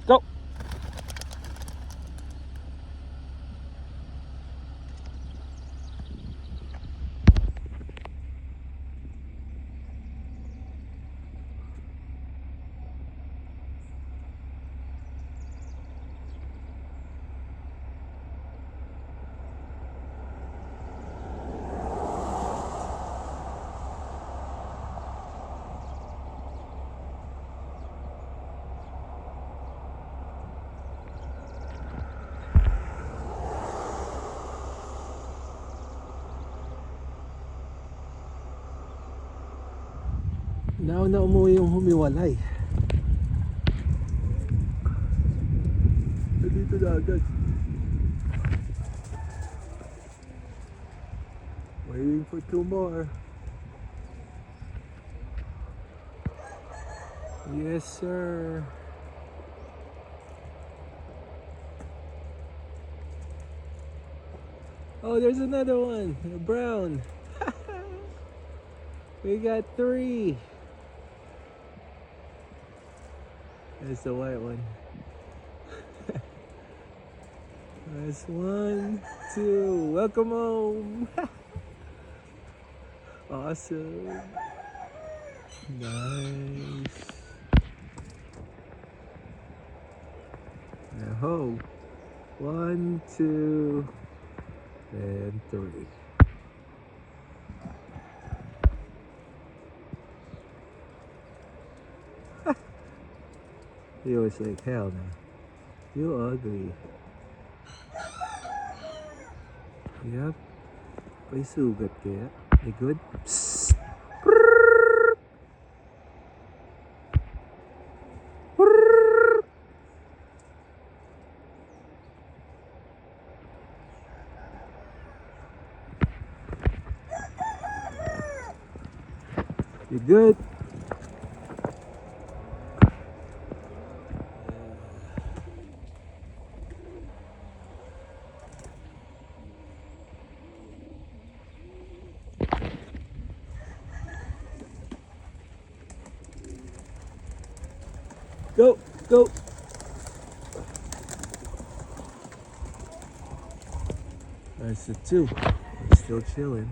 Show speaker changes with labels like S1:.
S1: Go! Nauna umuwi yung humiwalay. Dito na agad. Waiting for 2 more. Yes, sir. Oh, there's another one. A brown. We got 3. There's the white one. That's 1, 2. Welcome home. Awesome. Nice. Now, 1, 2, and 3. He was like, hell no. You ugly. Yep. May sugat kaya? You good? Psst. You good? Go, go. That's the 2. Still chilling.